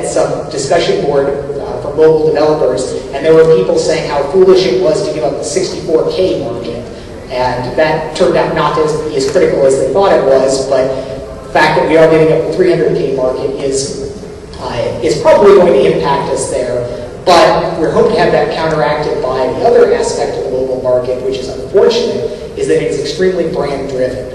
some discussion board for mobile developers, and there were people saying how foolish it was to give up the 64K market. And that turned out not to be as critical as they thought it was, but the fact that we are giving up the 300K market is probably going to impact us there. But we're hoping to have that counteracted by the other aspect of the mobile market, which is unfortunate, is that it's extremely brand driven.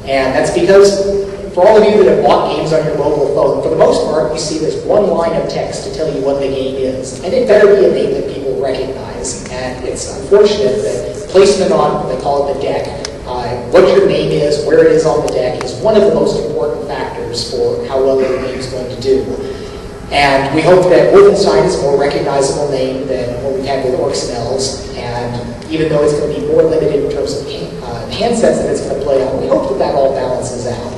And that's because for all of you that have bought games on your mobile phone, for the most part, you see this one line of text to tell you what the game is. And it better be a name that people recognize. And it's unfortunate that placement on, they call it the deck, what your name is, where it is on the deck, is one of the most important factors for how well your game is going to do. And we hope that Wolfenstein is a more recognizable name than what we've had with Orcs and Elves. And even though it's going to be more limited in terms of handsets that it's going to play on, we hope that that all balances out.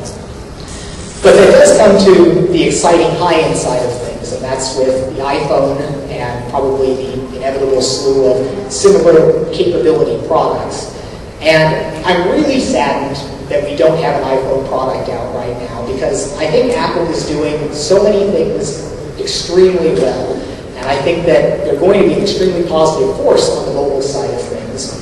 But that does come to the exciting high-end side of things, and that's with the iPhone and probably the inevitable slew of similar capability products. And I'm really saddened that we don't have an iPhone product out right now, because I think Apple is doing so many things extremely well, and I think that they're going to be an extremely positive force on the mobile side of things.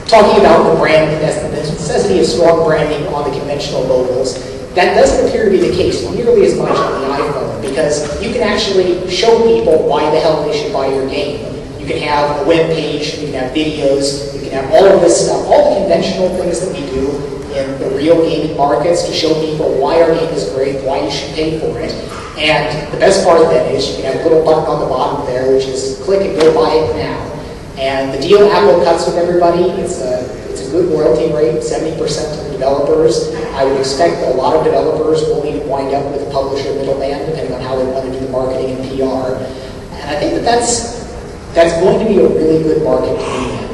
Talking about the brand, the necessity of strong branding on the conventional mobiles, that doesn't appear to be the case nearly as much on the iPhone, because you can actually show people why the hell they should buy your game. You can have a web page, you can have videos, you can have all of this stuff, all the conventional things that we do in the real gaming markets to show people why our game is great, why you should pay for it. And the best part of that is you can have a little button on the bottom there, which is click and go buy it now. And the deal Apple cuts with everybody, it's a good royalty rate, 70% to the developers. I would expect that a lot of developers will even wind up with a publisher middleman, depending on how they want to do the marketing and PR. And I think that that's going to be a really good market to be in.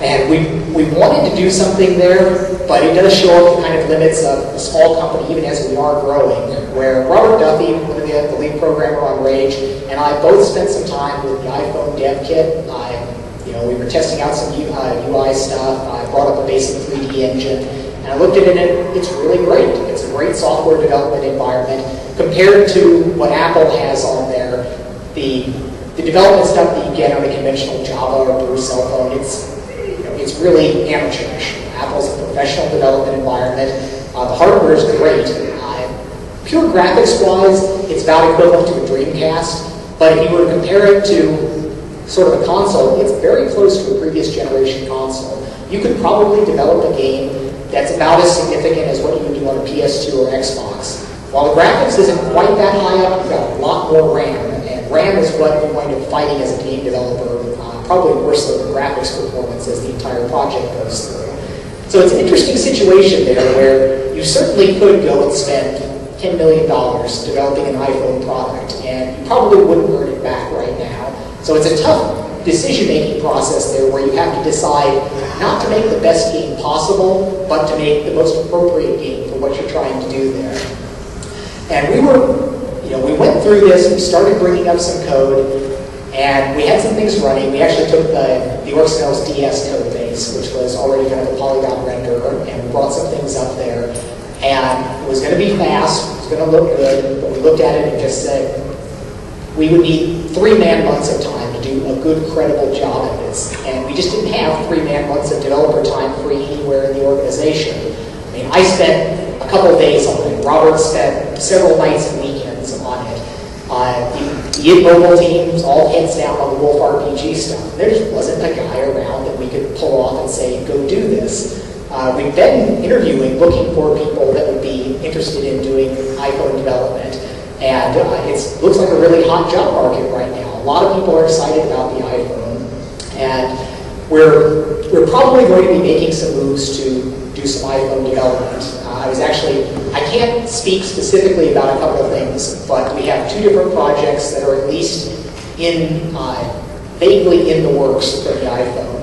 And we wanted to do something there, but it does show up the kind of limits of a small company, even as we are growing, where Robert Duffy, one of the lead programmer on Rage, and I both spent some time with the iPhone dev kit. We were testing out some UI stuff. I brought up a basic 3D engine, and I looked at it, and it's really great. It's a great software development environment compared to what Apple has on there. The development stuff that you get on a conventional Java or Brew cell phone, it's really amateurish. Apple's a professional development environment. The hardware is great. Pure graphics-wise, it's about equivalent to a Dreamcast, but if you were to compare it to sort of a console, it's very close to a previous generation console. You could probably develop a game that's about as significant as what you would do on a PS2 or Xbox. While the graphics isn't quite that high up, you've got a lot more RAM, and RAM is what you wind up fighting as a game developer, probably worse than the graphics performance as the entire project goes through. So it's an interesting situation there where you certainly could go and spend $10 million developing an iPhone product, and you probably wouldn't earn it back right now. So it's a tough decision-making process there where you have to decide not to make the best game possible, but to make the most appropriate game for what you're trying to do there. And we went through this, we started bringing up some code, and we had some things running. We actually took the Orcs and Elves DS code base, which was already kind of a polygon renderer, and we brought some things up there. And it was going to be fast, it was going to look good, but we looked at it and just said, we would need 3 man-months of time to do a good, credible job at this. And we just didn't have 3 man-months of developer time free anywhere in the organization. I mean, I spent a couple of days on it. Robert spent several nights and weekends on it. The mobile teams all heads down on the Wolf RPG stuff. There just wasn't a guy around that we could pull off and say, go do this. We've been interviewing, looking for people that would be interested in doing iPhone development. And it looks like a really hot job market right now. A lot of people are excited about the iPhone. And we're probably going to be making some moves to do some iPhone development. I can't speak specifically about a couple of things, but we have 2 different projects that are at least vaguely in the works for the iPhone.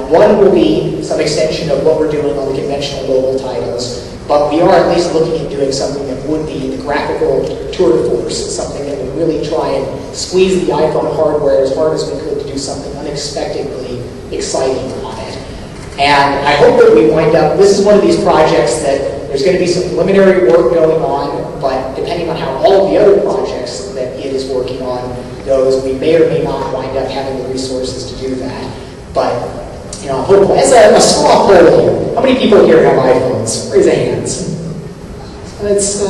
One will be some extension of what we're doing on the conventional mobile titles, but we are at least looking at doing something that would be the graphical tour de force, something that would really try and squeeze the iPhone hardware as hard as we could to do something unexpectedly exciting on it. And I hope that we wind up, this is one of these projects that there's going to be some preliminary work going on, but depending on how all of the other projects that it is working on, those we may or may not wind up having the resources to do that. But, you know, hopefully, as a small poll here, how many people here have iPhones? Raise your hands. It's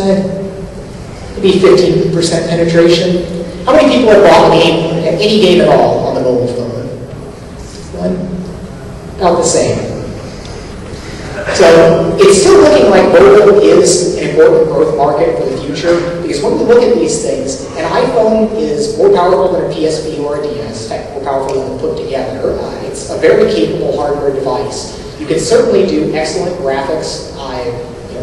maybe 15% penetration. How many people have bought a game, any game at all, on the mobile phone? One? About the same. So it's still looking like mobile is an important growth market for the future, because when we look at these things, an iPhone is more powerful than a PSP or a DS, in fact, more powerful than put together. It's a very capable hardware device. You can certainly do excellent graphics,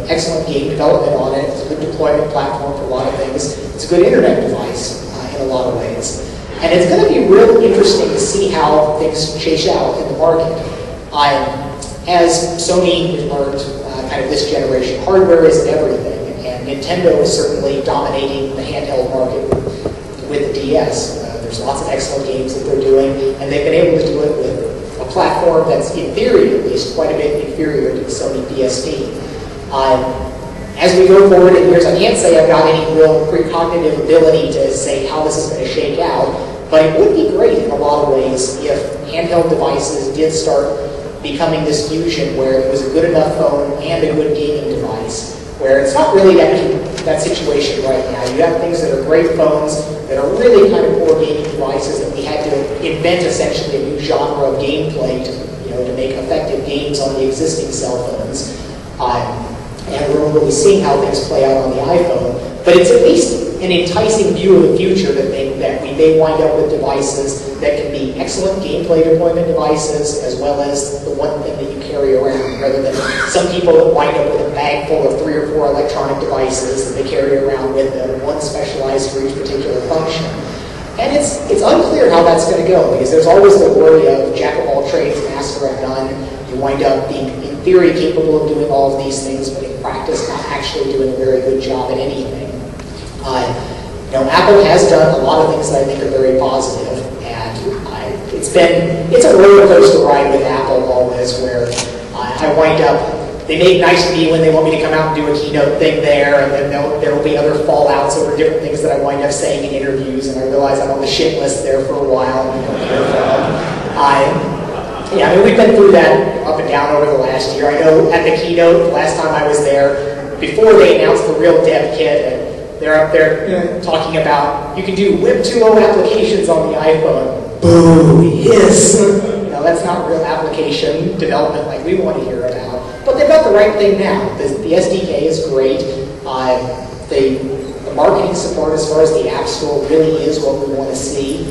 excellent game development on it. It's a good deployment platform for a lot of things. It's a good internet device in a lot of ways. And it's going to be real interesting to see how things chase out in the market. As Sony has learned kind of this generation, hardware isn't everything, and Nintendo is certainly dominating the handheld market with the DS. There's lots of excellent games that they're doing, and they've been able to do it with a platform that's, in theory at least, quite a bit inferior to the Sony PSP. As we go forward in years, I can't say I've got any real precognitive ability to say how this is going to shake out, but it would be great in a lot of ways if handheld devices did start becoming this fusion where it was a good enough phone and a good gaming device, where it's not really that situation right now. You have things that are great phones that are really kind of poor gaming devices that we had to invent essentially a new genre of gameplay to make effective games on the existing cell phones. And we're really seeing how things play out on the iPhone. But it's at least an enticing view of the future that we may wind up with devices that can be excellent gameplay deployment devices, as well as the one thing that you carry around, rather than some people that wind up with a bag full of 3 or 4 electronic devices that they carry around with them, one specialized for each particular function. And it's unclear how that's going to go, because there's always the worry of jack of all trades, master of none. You wind up being, in theory, capable of doing all of these things, but in practice not actually doing a very good job at anything. Apple has done a lot of things that I think are very positive, and it's a roller coaster ride with Apple always, where I wind up, they make nice to me when they want me to come out and do a keynote thing there, and then there will be other fallouts over different things that I wind up saying in interviews, and I realize I'm on the shit list there for a while, and don't hear from them. We've been through that up and down over the last year. I know at the keynote, the last time I was there, before they announced the real dev kit, and they're up there talking about, you can do Web 2.0 applications on the iPhone. Boo, yes. That's not real application development like we want to hear about. But they've got the right thing now. The SDK is great. The marketing support as far as the App Store really is what we want to see.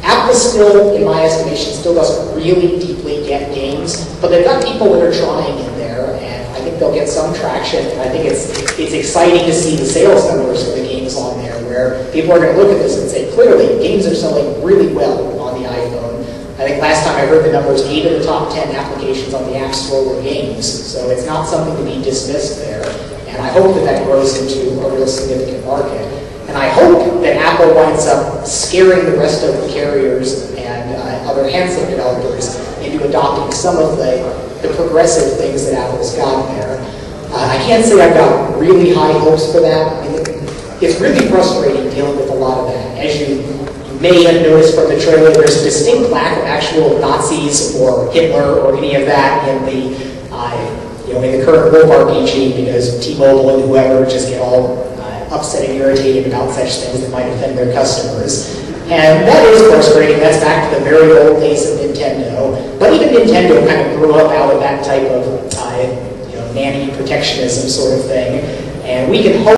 Apple still, in my estimation, still doesn't really deeply get games, but they've got people that are trying in there, and I think they'll get some traction. And I think it's exciting to see the sales numbers for the games on there, where people are going to look at this and say, clearly, games are selling really well on the iPhone. I think last time I heard the numbers, 8 of the top 10 applications on the App Store were games, so it's not something to be dismissed there. And I hope that grows into a real significant market. And I hope that Apple winds up scaring the rest of the carriers and other handset developers into adopting some of the progressive things that Apple's got there. I can't say I've got really high hopes for that. I mean, it's really frustrating dealing with a lot of that. As you may have noticed from the trailer, there's a distinct lack of actual Nazis or Hitler or any of that in the in the current Wolf RPG, because T-Mobile and whoever just get all upset and irritated about such things that might offend their customers. And that is frustrating. That's back to the very old days of Nintendo. But even Nintendo kind of grew up out of that type of nanny protectionism sort of thing. And we can hope